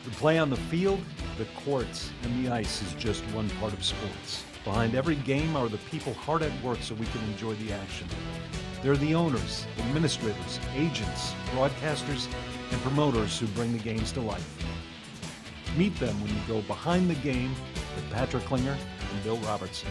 The play on the field, the courts, and the ice is just one part of sports. Behind every game are the people hard at work so we can enjoy the action. They're the owners, administrators, agents, broadcasters, and promoters who bring the games to life. Meet them when you go behind the game with Patrick Klinger and Bill Robertson.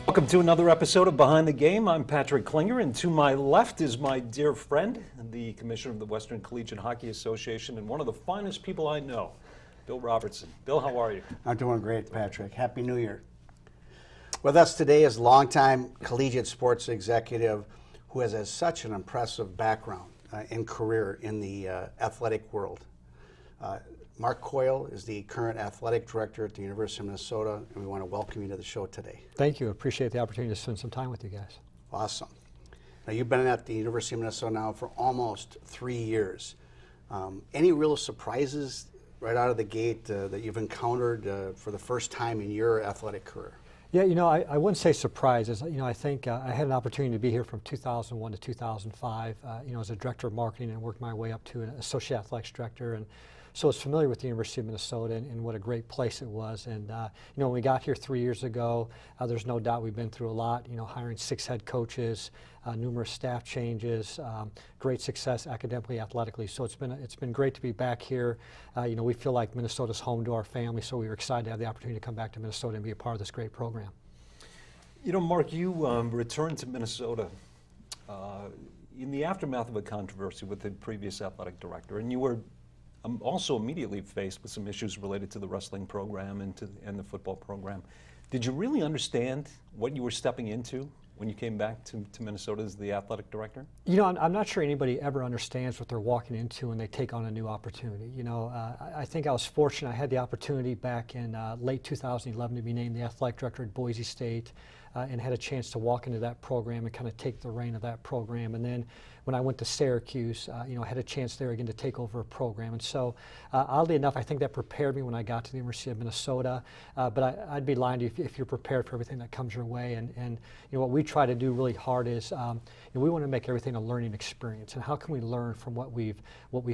Welcome to another episode of Behind the Game. I'm Patrick Klinger, and to my left is my dear friend, the Commissioner of the Western Collegiate Hockey Association, and one of the finest people I know, Bill Robertson. Bill, how are you? I'm doing great, Patrick. Happy New Year. With us today is longtime collegiate sports executive who has such an impressive background and career in the athletic world. Mark Coyle is the current athletic director at the University of Minnesota, and we want to welcome you to the show today. Thank you. Appreciate the opportunity to spend some time with you guys. Awesome. Now, you've been at the University of Minnesota now for almost 3 years. Any real surprises right out of the gate that you've encountered for the first time in your athletic career? Yeah, I wouldn't say surprises. I think I had an opportunity to be here from 2001 to 2005, as a director of marketing, and worked my way up to an associate athletics director. And so I was familiar with the University of Minnesota and what a great place it was. And, when we got here 3 years ago, there's no doubt we've been through a lot, hiring 6 head coaches, numerous staff changes, great success academically, athletically. So it's been great to be back here. We feel like Minnesota's home to our family, so we were excited to have the opportunity to come back to Minnesota and be a part of this great program. Mark, you returned to Minnesota in the aftermath of a controversy with the previous athletic director, and you were also immediately faced with some issues related to the wrestling program and the football program. Did you really understand what you were stepping into when you came back to Minnesota as the athletic director? I'm not sure anybody ever understands what they're walking into when they take on a new opportunity. I think I was fortunate. I had the opportunity back in late 2011 to be named the athletic director at Boise State and had a chance to walk into that program and kind of take the reign of that program. And then when I went to Syracuse, I had a chance there again to take over a program. And so, oddly enough, I think that prepared me when I got to the University of Minnesota. But I'd be lying to you if you're prepared for everything that comes your way. And what we try to do really hard is we want to make everything a learning experience. And how can we learn from what we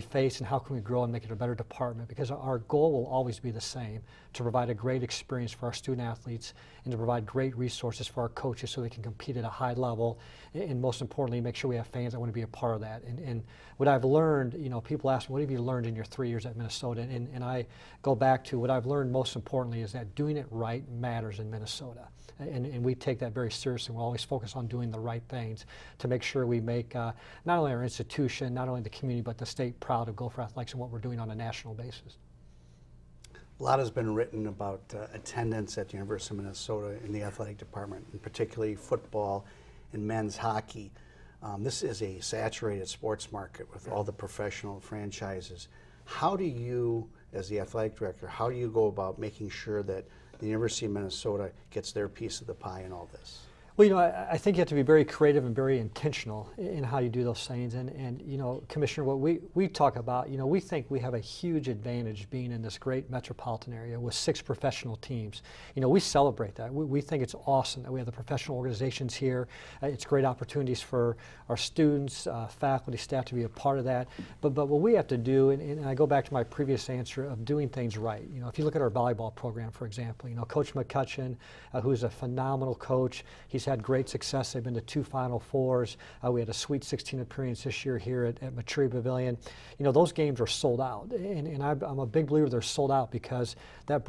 face, and how can we grow and make it a better department? Because our goal will always be the same: to provide a great experience for our student athletes and to provide great resources for our coaches so they can compete at a high level, and most importantly, make sure we have fans that want to be a part of that. And what I've learned, people ask me, what have you learned in your 3 years at Minnesota? And I go back to what I've learned most importantly is that doing it right matters in Minnesota. And we take that very seriously. We're always focused on doing the right things to make sure we make not only our institution, not only the community, but the state proud of Gopher Athletics and what we're doing on a national basis. A lot has been written about attendance at the University of Minnesota in the athletic department, and particularly football and men's hockey. This is a saturated sports market with all the professional franchises. How do you, as the athletic director, how do you go about making sure that the University of Minnesota gets their piece of the pie in all this? Well, I think you have to be very creative and very intentional in how you do those things. And Commissioner, what we talk about, we think we have a huge advantage being in this great metropolitan area with 6 professional teams. We celebrate that. We think it's awesome that we have the professional organizations here. It's great opportunities for our students, faculty, staff to be a part of that. But what we have to do, and I go back to my previous answer of doing things right. If you look at our volleyball program, for example, Coach McCutcheon, who's a phenomenal coach, he's had great success. They've been to 2 Final Fours. We had a Sweet 16 appearance this year here at Maturi Pavilion. Those games are sold out, and I'm a big believer they're sold out because that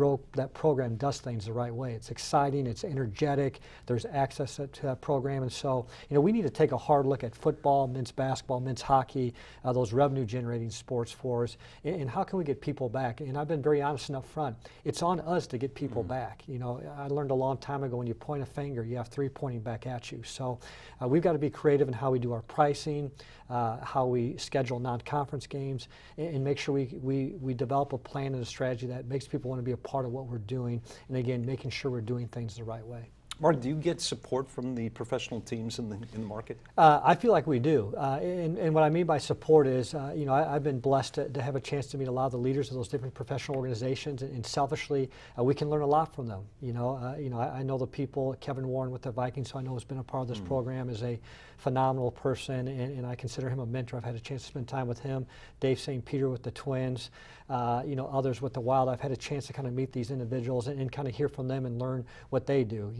program does things the right way. It's exciting, it's energetic, there's access to that program, and so we need to take a hard look at football, men's basketball, men's hockey, those revenue-generating sports for us, and how can we get people back? And I've been very honest and upfront. It's on us to get people back. I learned a long time ago when you point a finger, you have 3 pointing back at you. So we've got to be creative in how we do our pricing, how we schedule non-conference games, and make sure we develop a plan and a strategy that makes people want to be a part of what we're doing, and again, making sure we're doing things the right way. Mark, do you get support from the professional teams in the market? I feel like we do, and what I mean by support is, I've been blessed to have a chance to meet a lot of the leaders of those different professional organizations, and selfishly, we can learn a lot from them. I know the people, Kevin Warren with the Vikings, who I know has been a part of this program, is a phenomenal person, and I consider him a mentor. I've had a chance to spend time with him. Dave St. Peter with the Twins, others with the Wild. I've had a chance to kind of meet these individuals and kind of hear from them and learn what they do.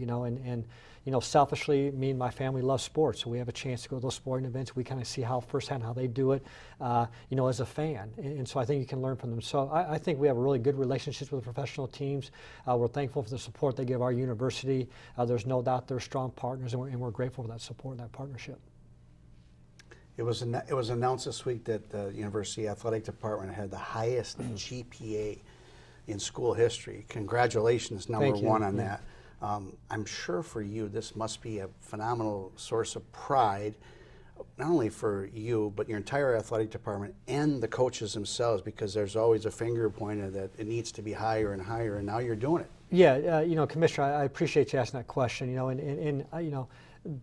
Selfishly, me and my family love sports, so we have a chance to go to those sporting events. We kind of see firsthand how they do it, as a fan, and so I think you can learn from them. So I think we have really good relationships with the professional teams. We're thankful for the support they give our university. There's no doubt they're strong partners, and we're grateful for that support and that partnership. It was announced this week that the University Athletic Department had the highest GPA in school history. Congratulations, number one on that. I'm sure for you this must be a phenomenal source of pride, not only for you, but your entire athletic department and the coaches themselves, because there's always a finger pointed that it needs to be higher and higher, and now you're doing it. Yeah, Commissioner, I appreciate you asking that question.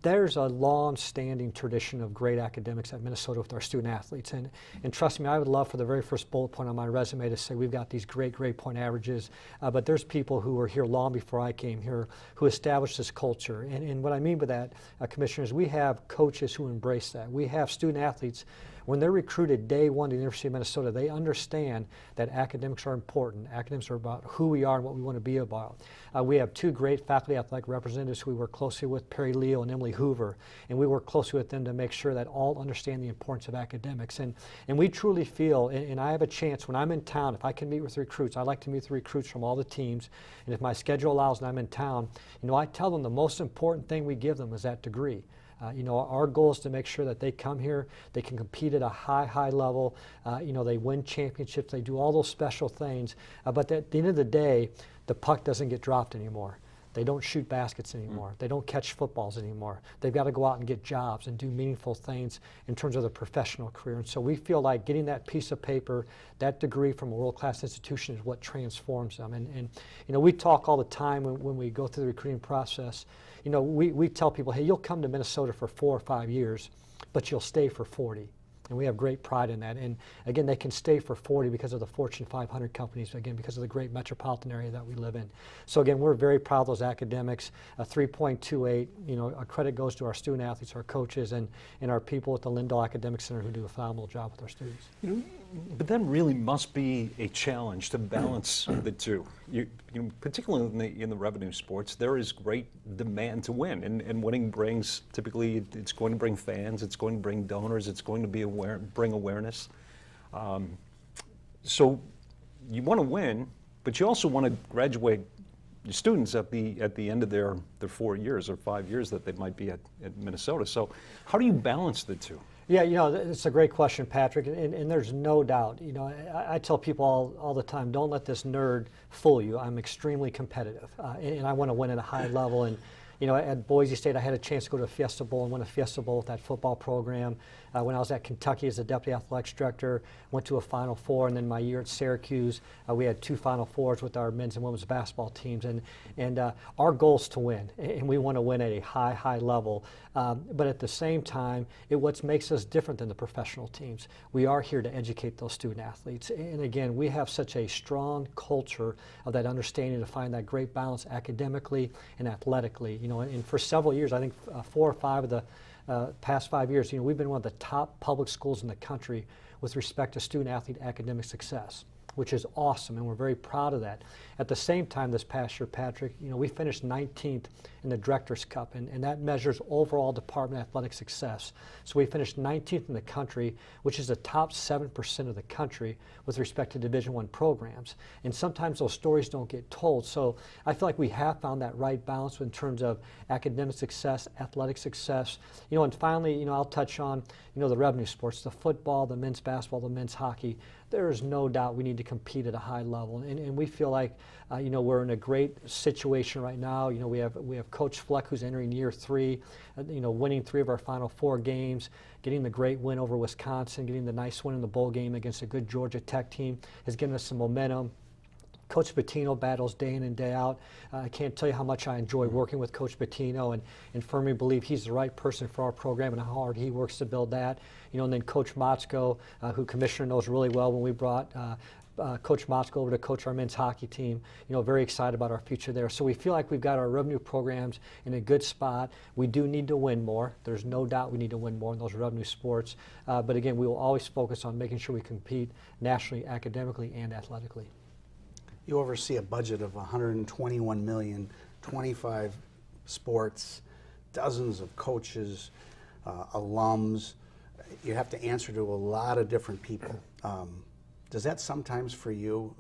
There's a long-standing tradition of great academics at Minnesota with our student athletes, and trust me, I would love for the very first bullet point on my resume to say we've got these great grade point averages, but there's people who were here long before I came here who established this culture, and what I mean by that, Commissioner, is we have coaches who embrace that. We have student athletes. When they're recruited day one to the University of Minnesota, they understand that academics are important. Academics are about who we are and what we want to be about. We have two great faculty athletic representatives who we work closely with, Perry Leo and Emily Hoover, and we work closely with them to make sure that all understand the importance of academics. And we truly feel, and I have a chance when I'm in town, if I can meet with recruits, I like to meet with recruits from all the teams, and if my schedule allows and I'm in town, I tell them the most important thing we give them is that degree. Our goal is to make sure that they come here, they can compete at a high level, they win championships, they do all those special things, but at the end of the day, the puck doesn't get dropped anymore. They don't shoot baskets anymore. They don't catch footballs anymore. They've got to go out and get jobs and do meaningful things in terms of their professional career. And so we feel like getting that piece of paper, that degree from a world-class institution is what transforms them. And we talk all the time when we go through the recruiting process. We tell people, hey, you'll come to Minnesota for 4 or 5 years, but you'll stay for 40. And we have great pride in that. And again, they can stay for 40 because of the Fortune 500 companies, again, because of the great metropolitan area that we live in. So again, we're very proud of those academics. 3.28, a credit goes to our student athletes, our coaches, and our people at the Lindahl Academic Center who do a phenomenal job with our students. But that really must be a challenge to balance the two. Particularly in the revenue sports, there is great demand to win, and winning brings, typically, it's going to bring fans, it's going to bring donors, it's going to be bring awareness. So you want to win, but you also want to graduate your students at the end of their 4 years or 5 years that they might be at Minnesota. So how do you balance the two? Yeah, it's a great question, Patrick, and there's no doubt. I tell people all the time, don't let this nerd fool you. I'm extremely competitive, and I want to win at a high level. And at Boise State, I had a chance to go to a Fiesta Bowl and win a Fiesta Bowl with that football program. When I was at Kentucky as a deputy athletics director, went to a Final Four, and then my year at Syracuse, we had 2 Final Fours with our men's and women's basketball teams. And our goal is to win, and we want to win at a high level. But at the same time, what makes us different than the professional teams. We are here to educate those student athletes. And again, we have such a strong culture of that understanding to find that great balance academically and athletically. And for several years, I think 4 or 5 of the past 5 years, we've been one of the top public schools in the country with respect to student-athlete academic success, which is awesome, and we're very proud of that. At the same time, this past year, Patrick, we finished 19th in the Director's Cup, and that measures overall department athletic success. So we finished 19th in the country, which is the top 7% of the country with respect to Division I programs. And sometimes those stories don't get told. So I feel like we have found that right balance in terms of academic success, athletic success. And finally, I'll touch on, the revenue sports, the football, the men's basketball, the men's hockey. There is no doubt we need to compete at a high level, and we feel like we're in a great situation right now. We have Coach Fleck, who's entering year 3, winning 3 of our Final 4 games, getting the great win over Wisconsin, getting the nice win in the bowl game against a good Georgia Tech team has given us some momentum. Coach Bettino battles day in and day out. I can't tell you how much I enjoy working with Coach Bettino, and firmly believe he's the right person for our program and how hard he works to build that. And then Coach Motzko, who Commissioner knows really well, when we brought Coach Motzko over to coach our men's hockey team, very excited about our future there. So we feel like we've got our revenue programs in a good spot. We do need to win more. There's no doubt we need to win more in those revenue sports. But again, we will always focus on making sure we compete nationally, academically, and athletically. You oversee a budget of $121 million, 25 sports, dozens of coaches, alums. You have to answer to a lot of different people. Does that sometimes for you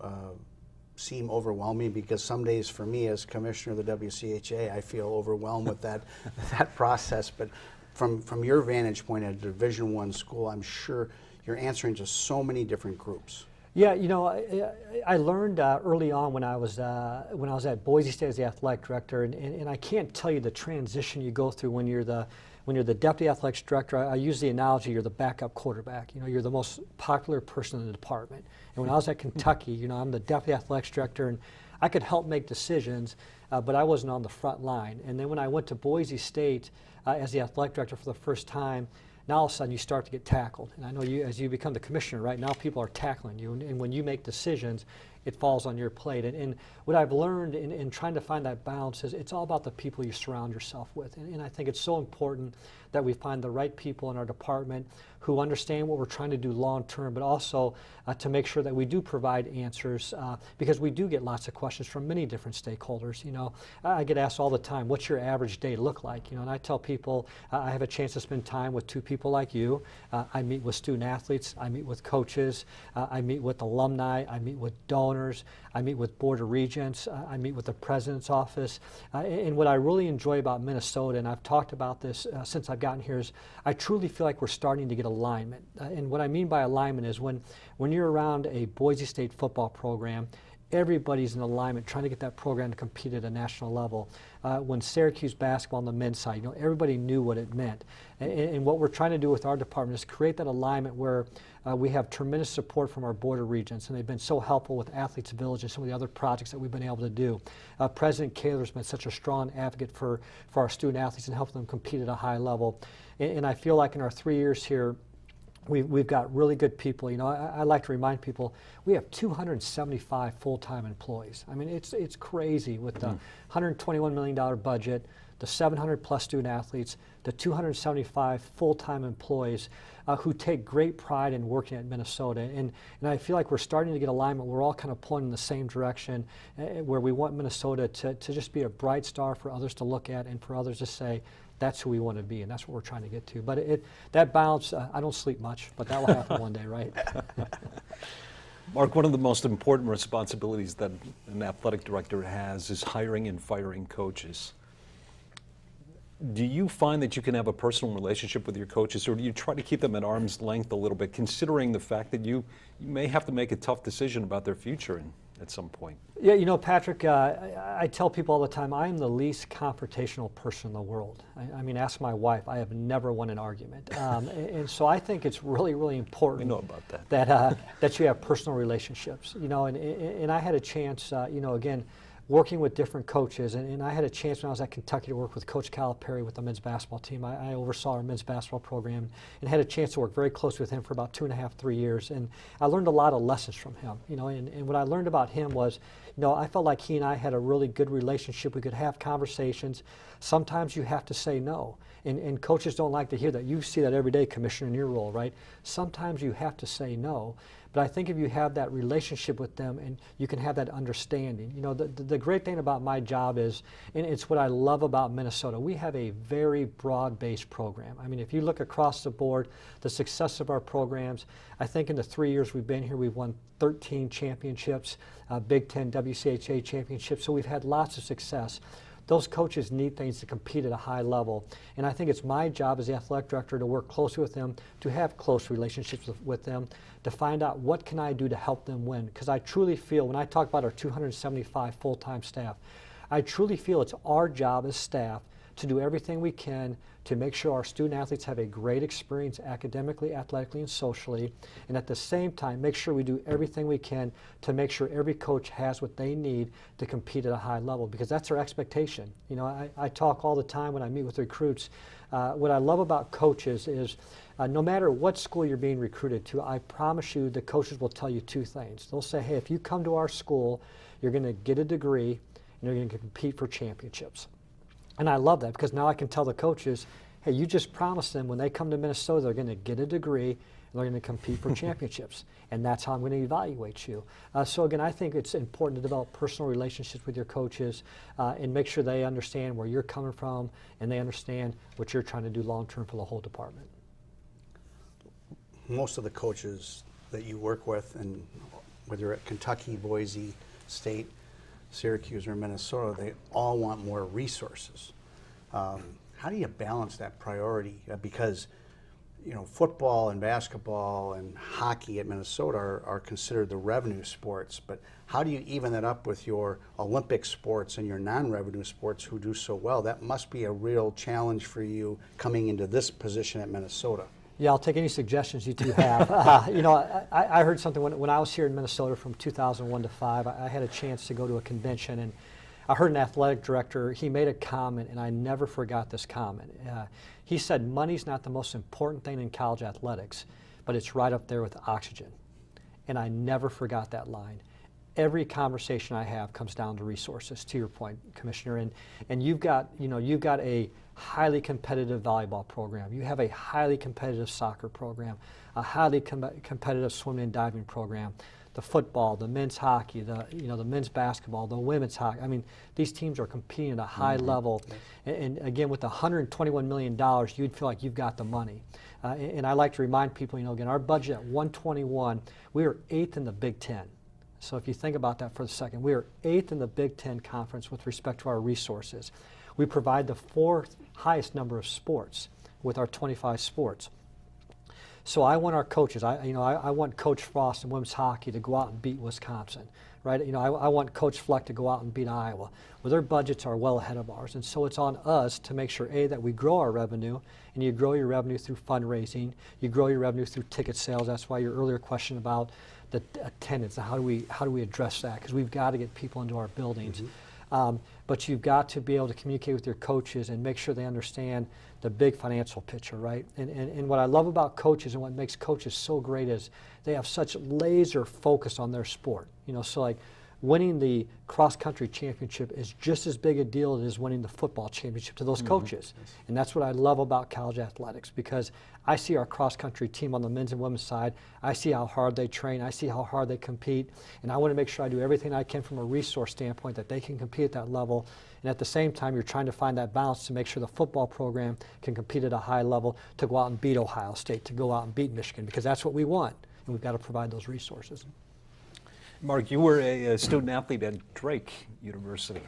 seem overwhelming? Because some days for me as commissioner of the WCHA, I feel overwhelmed with that process. But from your vantage point at a Division I school, I'm sure you're answering to so many different groups. Yeah, I learned early on when I was at Boise State as the athletic director, and I can't tell you the transition you go through when you're the deputy athletics director. I use the analogy, you're the backup quarterback. You're the most popular person in the department. And when I was at Kentucky, I'm the deputy athletics director, and I could help make decisions, but I wasn't on the front line. And then when I went to Boise State as the athletic director for the first time, now all of a sudden you start to get tackled. And I know as you become the commissioner, right now people are tackling you. And when you make decisions, it falls on your plate. And what I've learned in trying to find that balance is it's all about the people you surround yourself with. And I think it's so important that we find the right people in our department who understand what we're trying to do long term, but also to make sure that we do provide answers, because we do get lots of questions from many different stakeholders. I get asked all the time, what's your average day look like? And I tell people I have a chance to spend time with two people like you. I meet with student athletes, I meet with coaches, I meet with alumni, I meet with donors, I meet with Board of Regents, I meet with the President's office. And what I really enjoy about Minnesota, and I've talked about this since I've gotten here, is I truly feel like we're starting to get alignment. And what I mean by alignment is when you're around a Boise State football program, everybody's in alignment trying to get that program to compete at a national level. When Syracuse basketball on the men's side, everybody knew what it meant. And what we're trying to do with our department is create that alignment where we have tremendous support from our Board of Regents, and they've been so helpful with Athletes Village and some of the other projects that we've been able to do. President Kaler's been such a strong advocate for our student athletes and helping them compete at a high level. And I feel like in our 3 years here, we've got really good people. I like to remind people we have 275 full-time employees. I mean, it's crazy with the $121 million budget, the 700 plus student athletes, the 275 full-time employees who take great pride in working at Minnesota. And I feel like we're starting to get alignment. We're all kind of pulling in the same direction where we want Minnesota to just be a bright star for others to look at and for others to say, that's who we want to be, and that's what we're trying to get to. But that balance, I don't sleep much, but that will happen one day, right? Mark, one of the most important responsibilities that an athletic director has is hiring and firing coaches. Do you find that you can have a personal relationship with your coaches, or do you try to keep them at arm's length a little bit, considering the fact that you may have to make a tough decision about their future at some point? Yeah, Patrick, I tell people all the time, I am the least confrontational person in the world. I mean, ask my wife. I have never won an argument. And so I think it's really, really important we know about that. that you have personal relationships. And I had a chance, again, working with different coaches, and I had a chance when I was at Kentucky to work with Coach Calipari with the men's basketball team. I oversaw our men's basketball program and had a chance to work very close with him for about 2.5, 3 years. And I learned a lot of lessons from him, and what I learned about him was, I felt like he and I had a really good relationship. We could have conversations. Sometimes you have to say no. And coaches don't like to hear that. You see that every day, Commissioner, in your role, right? Sometimes you have to say no. But I think if you have that relationship with them and you can have that understanding, the great thing about my job is, and it's what I love about Minnesota, we have a very broad-based program. I mean, if you look across the board, the success of our programs, I think in the 3 years we've been here, we've won 13 championships, Big Ten WCHA championships, so we've had lots of success. Those coaches need things to compete at a high level. And I think it's my job as the athletic director to work closely with them, to have close relationships with them, to find out what can I do to help them win. Because I truly feel, when I talk about our 275 full-time staff, I truly feel it's our job as staff to do everything we can to make sure our student athletes have a great experience academically, athletically, and socially, and at the same time make sure we do everything we can to make sure every coach has what they need to compete at a high level, because that's our expectation. You know, I talk all the time when I meet with recruits. What I love about coaches is no matter what school you're being recruited to, I promise you the coaches will tell you two things. They'll say, hey, if you come to our school, you're going to get a degree and you're going to compete for championships. And I love that, because now I can tell the coaches, hey, you just promised them when they come to Minnesota they're going to get a degree and they're going to compete for championships. And that's how I'm going to evaluate you. So again, I think it's important to develop personal relationships with your coaches and make sure they understand where you're coming from and they understand what you're trying to do long term for the whole department. Most of the coaches that you work with, and whether you're at Kentucky, Boise State, Syracuse, or Minnesota, they all want more resources. How do you balance that priority? Because you know, football and basketball and hockey at Minnesota are considered the revenue sports, but how do you even that up with your Olympic sports and your non-revenue sports who do so well? That must be a real challenge for you coming into this position at Minnesota. Yeah, I'll take any suggestions you two have. You know, I heard something when I was here in Minnesota from 2001 to 5. I had a chance to go to a convention, and I heard an athletic director, he made a comment, and I never forgot this comment. He said, money's not the most important thing in college athletics, but it's right up there with oxygen. And I never forgot that line. Every conversation I have comes down to resources, to your point, Commissioner. And you've got a highly competitive volleyball program. You have a highly competitive soccer program, a highly competitive swimming and diving program. The football, the men's hockey, the men's basketball, the women's hockey. I mean, these teams are competing at a high level. And again, with the $121 million, you'd feel like you've got the money. And I like to remind people, again, our budget at 121, we are 8th in the Big Ten. So if you think about that for a second, we are 8th in the Big Ten Conference with respect to our resources. We provide the 4th highest number of sports with our 25 sports. So I want our coaches, I want Coach Frost in women's hockey to go out and beat Wisconsin, right? I want Coach Fleck to go out and beat Iowa. Well, their budgets are well ahead of ours, and so it's on us to make sure, A, that we grow our revenue, and you grow your revenue through fundraising, you grow your revenue through ticket sales. That's why your earlier question about the attendance, how do we address that? Because we've got to get people into our buildings. But you've got to be able to communicate with your coaches and make sure they understand the big financial picture, right? And what I love about coaches and what makes coaches so great is they have such laser focus on their sport. So like winning the cross-country championship is just as big a deal as winning the football championship to those coaches. Yes. And that's what I love about college athletics, because I see our cross-country team on the men's and women's side. I see how hard they train. I see how hard they compete. And I want to make sure I do everything I can from a resource standpoint that they can compete at that level. And at the same time, you're trying to find that balance to make sure the football program can compete at a high level, to go out and beat Ohio State, to go out and beat Michigan, because that's what we want. And we've got to provide those resources. Mark, you were a student athlete at Drake University,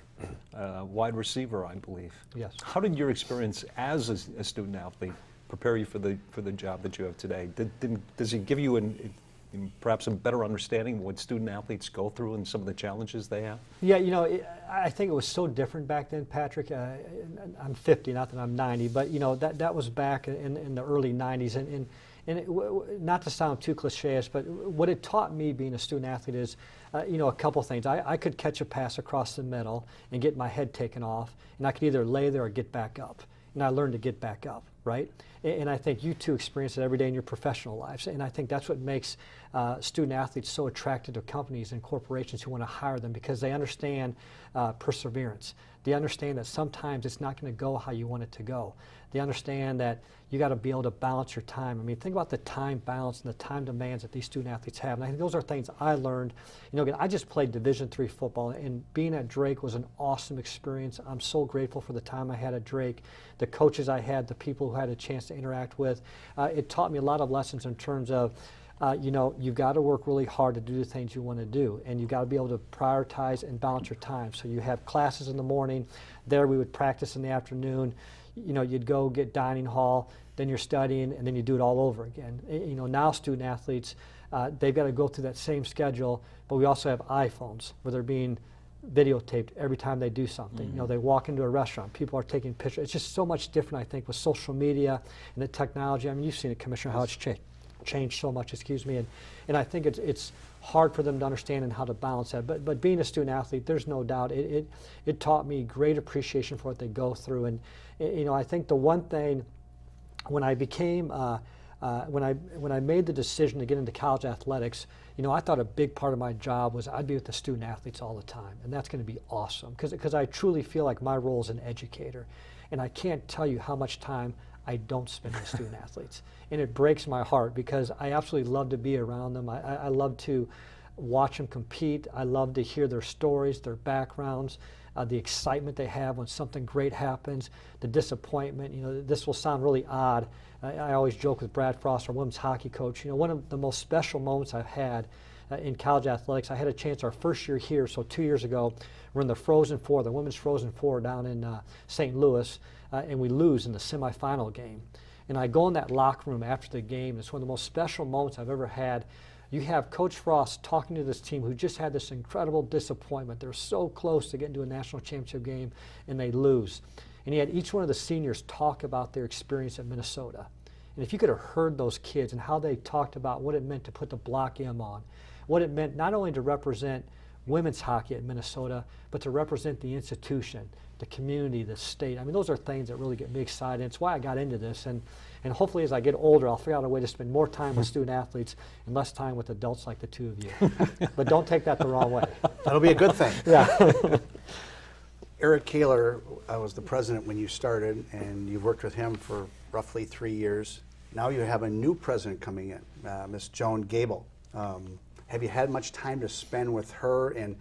wide receiver, I believe. Yes. How did your experience as a student athlete prepare you for the job that you have today? Does it give you perhaps a better understanding of what student athletes go through and some of the challenges they have? Yeah, I think it was so different back then, Patrick. I'm 50, not that I'm 90, but that was back in the early 90s, and not to sound too cliche, but what it taught me being a student athlete is, a couple things. I could catch a pass across the middle and get my head taken off, and I could either lay there or get back up. And I learned to get back up, right? And I think you two experience it every day in your professional lives. And I think that's what makes student athletes so attracted to companies and corporations who want to hire them, because they understand perseverance. They understand that sometimes it's not going to go how you want it to go. They understand that you got to be able to balance your time. I mean, think about the time balance and the time demands that these student athletes have. And I think those are things I learned. Again, I just played Division III football, and being at Drake was an awesome experience. I'm so grateful for the time I had at Drake, the coaches I had, the people who I had a chance to interact with. It taught me a lot of lessons in terms of, you've got to work really hard to do the things you want to do, and you've got to be able to prioritize and balance your time. So you have classes in the morning. There we would practice in the afternoon. You'd go get dining hall, then you're studying, and then you do it all over again. Now student athletes, they've got to go through that same schedule, but we also have iPhones where they're being videotaped every time they do something. You know, they walk into a restaurant, people are taking pictures. It's just so much different, I think, with social media and the technology. I mean, you've seen it, Commissioner, how it's changed so much, and I think it's hard for them to understand and how to balance that. But being a student athlete, there's no doubt it taught me great appreciation for what they go through. And you know, I think the one thing when I became when I made the decision to get into college athletics, you know, I thought a big part of my job was I'd be with the student athletes all the time, and that's going to be awesome because I truly feel like my role as an educator, and I can't tell you how much time I don't spend with student athletes, and it breaks my heart because I absolutely love to be around them. I love to watch them compete. I love to hear their stories, their backgrounds, the excitement they have when something great happens, the disappointment. You know, this will sound really odd. I always joke with Brad Frost, our women's hockey coach. You know, one of the most special moments I've had in college athletics, I had a chance our first year here, so 2 years ago, we're in the Frozen Four, the women's Frozen Four down in St. Louis, and we lose in the semifinal game. And I go in that locker room after the game. It's one of the most special moments I've ever had. You have Coach Frost talking to this team who just had this incredible disappointment. They're so close to getting to a national championship game, and they lose. And he had each one of the seniors talk about their experience at Minnesota. And if you could have heard those kids and how they talked about what it meant to put the Block M on, what it meant not only to represent women's hockey at Minnesota, but to represent the institution, the community, the state. I mean, those are things that really get me excited. It's why I got into this. And hopefully as I get older, I'll figure out a way to spend more time with student athletes and less time with adults like the two of you. But don't take that the wrong way. That'll be a good thing. Yeah. Eric Kaler was the president when you started, and you've worked with him for roughly 3 years. Now you have a new president coming in, Miss Joan Gable. Have you had much time to spend with her? And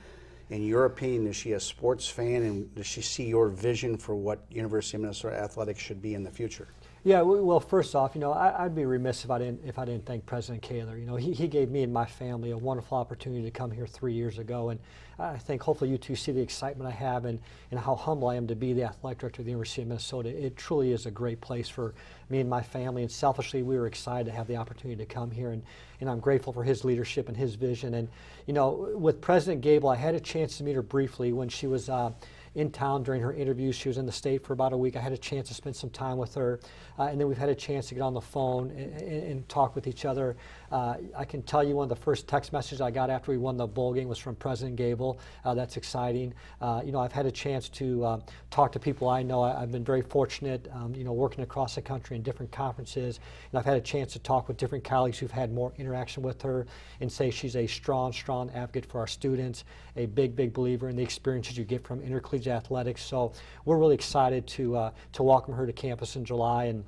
in your opinion, is she a sports fan, and does she see your vision for what University of Minnesota athletics should be in the future? Yeah, well, first off, you know, I'd be remiss if I didn't thank President Kaler. You know, he gave me and my family a wonderful opportunity to come here 3 years ago, and I think hopefully you two see the excitement I have and how humble I am to be the athletic director of the University of Minnesota. It truly is a great place for me and my family, and selfishly we were excited to have the opportunity to come here, and I'm grateful for his leadership and his vision. And you know, with President Gable, I had a chance to meet her briefly when she was in town during her interviews. She was in the state for about a week. I had a chance to spend some time with her, and then we've had a chance to get on the phone and talk with each other. I can tell you one of the first text messages I got after we won the bowl game was from President Gable. That's exciting. You know, I've had a chance to talk to people I know. I've been very fortunate, you know, working across the country in different conferences, and I've had a chance to talk with different colleagues who've had more interaction with her and say she's a strong advocate for our students, a big believer in the experiences you get from intercollegiate athletics. So we're really excited to welcome her to campus in July, and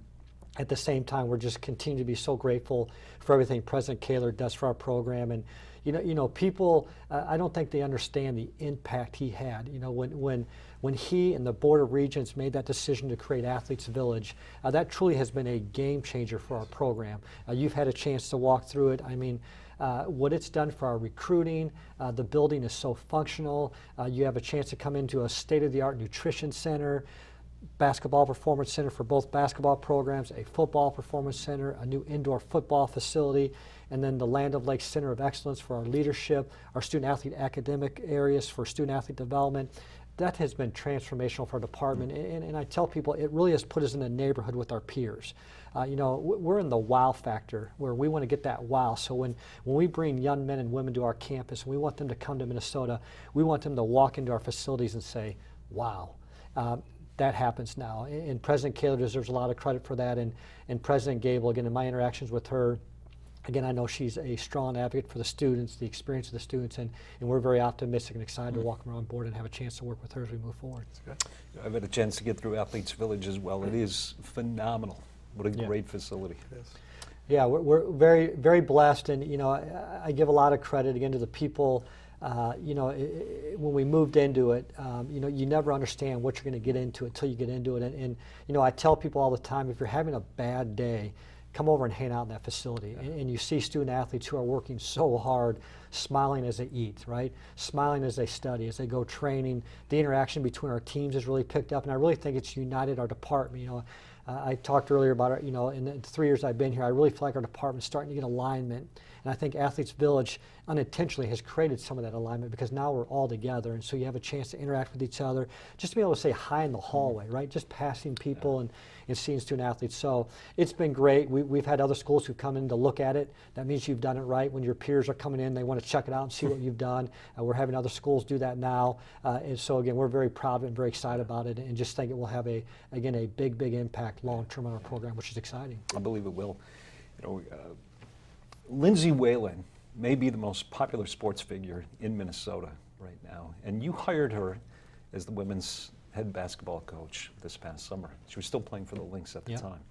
at the same time, we're just continue to be so grateful for everything President Kaler does for our program. And you know, people, I don't think they understand the impact he had. You know, when he and the Board of Regents made that decision to create Athletes Village, that truly has been a game changer for our program. You've had a chance to walk through it. I mean, what it's done for our recruiting, the building is so functional. You have a chance to come into a state-of-the-art nutrition center, basketball performance center for both basketball programs, a football performance center, a new indoor football facility, and then the Land of Lakes Center of Excellence for our leadership, our student-athlete academic areas for student-athlete development. That has been transformational for our department, and I tell people it really has put us in a neighborhood with our peers. You know, we're in the wow factor where we want to get that wow. So when we bring young men and women to our campus and we want them to come to Minnesota, we want them to walk into our facilities and say, wow. That happens now, and President Kaler deserves a lot of credit for that, and President Gable, again, in my interactions with her, again, I know she's a strong advocate for the students, the experience of the students, and we're very optimistic and excited to welcome her on board and have a chance to work with her as we move forward. That's good. I've had a chance to get through Athletes Village as well. It is phenomenal. What a great facility. Yeah, we're very blessed, and you know, I give a lot of credit again to the people. You know, when we moved into it, you know, you never understand what you're going to get into until you get into it. And you know, I tell people all the time, if you're having a bad day, come over and hang out in that facility. And you see student athletes who are working so hard, smiling as they eat, right? Smiling as they study, as they go training. The interaction between our teams has really picked up, and I really think it's united our department. You know, I talked earlier about it, in the 3 years I've been here, I really feel like our department's starting to get alignment. And I think Athletes Village unintentionally has created some of that alignment because now we're all together. And so you have a chance to interact with each other, just to be able to say hi in the hallway, right? Just passing people and seeing student athletes. So it's been great. We've had other schools who've come in to look at it. That means you've done it right. When your peers are coming in, they want to check it out and see what you've done. We're having other schools do that now. And so again, we're very proud of it and very excited about it, and just think it will have a big impact long term on our program, which is exciting. I believe it will. Lindsay Whalen may be the most popular sports figure in Minnesota right now, and you hired her as the women's head basketball coach this past summer. She was still playing for the Lynx at the time.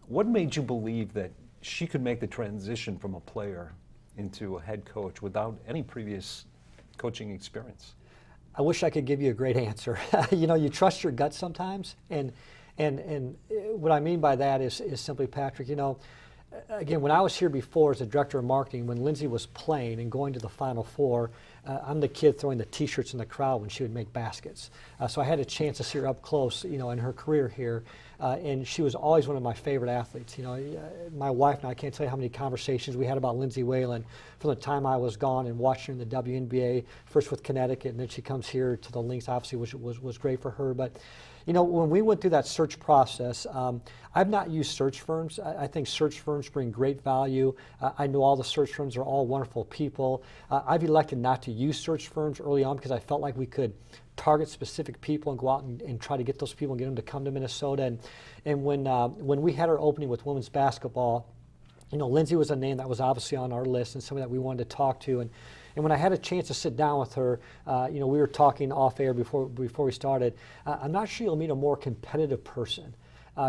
What made you believe that she could make the transition from a player into a head coach without any previous coaching experience? I wish I could give you a great answer. You trust your gut sometimes, and what I mean by that is simply, Patrick, again, when I was here before as a director of marketing, when Lindsay was playing and going to the Final Four, I'm the kid throwing the T-shirts in the crowd when she would make baskets. So I had a chance to see her up close, in her career here, and she was always one of my favorite athletes. My wife and I can't tell you how many conversations we had about Lindsay Whalen from the time I was gone and watching her in the WNBA, first with Connecticut, and then she comes here to the Lynx, obviously, which was great for her. But when we went through that search process, I've not used search firms. I think search firms bring great value. I know all the search firms are all wonderful people. I've elected not to use search firms early on because I felt like we could target specific people and go out and try to get those people and get them to come to Minnesota. And when we had our opening with women's basketball, Lindsay was a name that was obviously on our list and somebody that we wanted to talk to. And when I had a chance to sit down with her, we were talking off air before we started. I'm not sure you'll meet a more competitive person.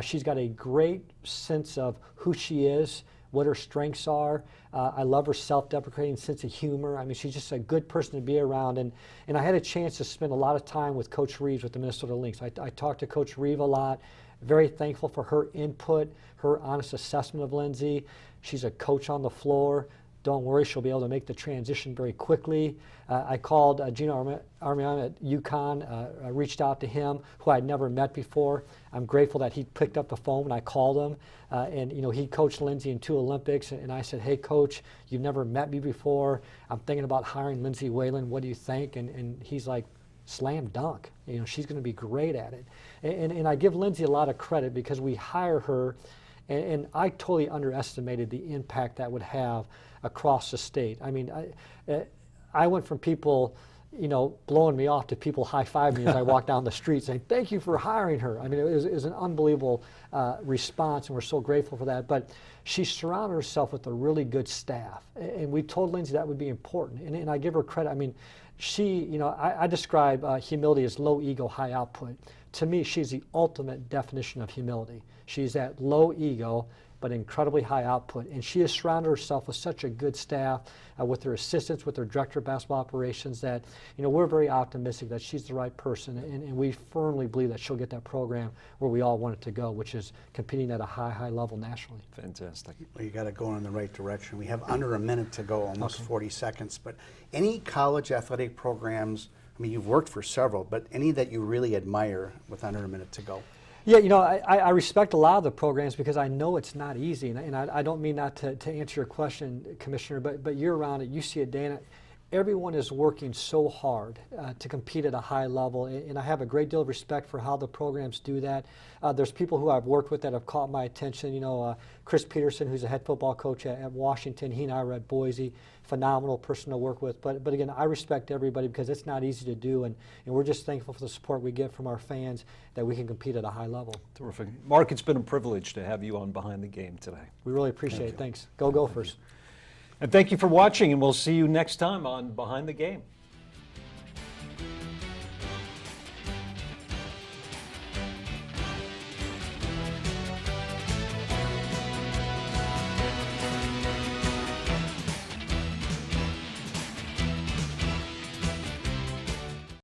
She's got a great sense of who she is, what her strengths are. I love her self-deprecating sense of humor. I mean, she's just a good person to be around. And I had a chance to spend a lot of time with Coach Reeves with the Minnesota Lynx. I talked to Coach Reeves a lot. Very thankful for her input, her honest assessment of Lindsay. She's a coach on the floor. Don't worry, she'll be able to make the transition very quickly. I called Gino Armion at UConn, reached out to him, who I'd never met before. I'm grateful that he picked up the phone when I called him. And he coached Lindsay in 2 Olympics. And I said, hey, Coach, you've never met me before. I'm thinking about hiring Lindsay Whalen. What do you think? And he's like, slam dunk. She's going to be great at it. And I give Lindsay a lot of credit because we hire her, and I totally underestimated the impact that would have across the state. I mean, I went from people, blowing me off to people high-fiving me as I walked down the street saying, thank you for hiring her. I mean, it was an unbelievable response, and we're so grateful for that. But she surrounded herself with a really good staff, and we told Lindsay that would be important, and I give her credit. I mean, she, I describe humility as low ego, high output. To me, she's the ultimate definition of humility. She's at low ego, but incredibly high output. And she has surrounded herself with such a good staff, with her assistants, with her director of basketball operations, that we're very optimistic that she's the right person, and we firmly believe that she'll get that program where we all want it to go, which is competing at a high level nationally. Fantastic. Well, you got to go in the right direction. We have under a minute to go, almost 40 seconds. But any college athletic programs, I mean, you've worked for several, but any that you really admire with under a minute to go? Yeah, I respect a lot of the programs because I know it's not easy, and I don't mean not to answer your question, Commissioner, but you're around it, you see it, Dana. Everyone is working so hard to compete at a high level, and I have a great deal of respect for how the programs do that. There's people who I've worked with that have caught my attention. Chris Peterson, who's a head football coach at Washington, he and I were at Boise. Phenomenal person to work with. But again, I respect everybody because it's not easy to do, and we're just thankful for the support we get from our fans that we can compete at a high level. Terrific. Mark, it's been a privilege to have you on Behind the Game today. We really appreciate it. Thanks. Go Gophers. And thank you for watching, and we'll see you next time on Behind the Game.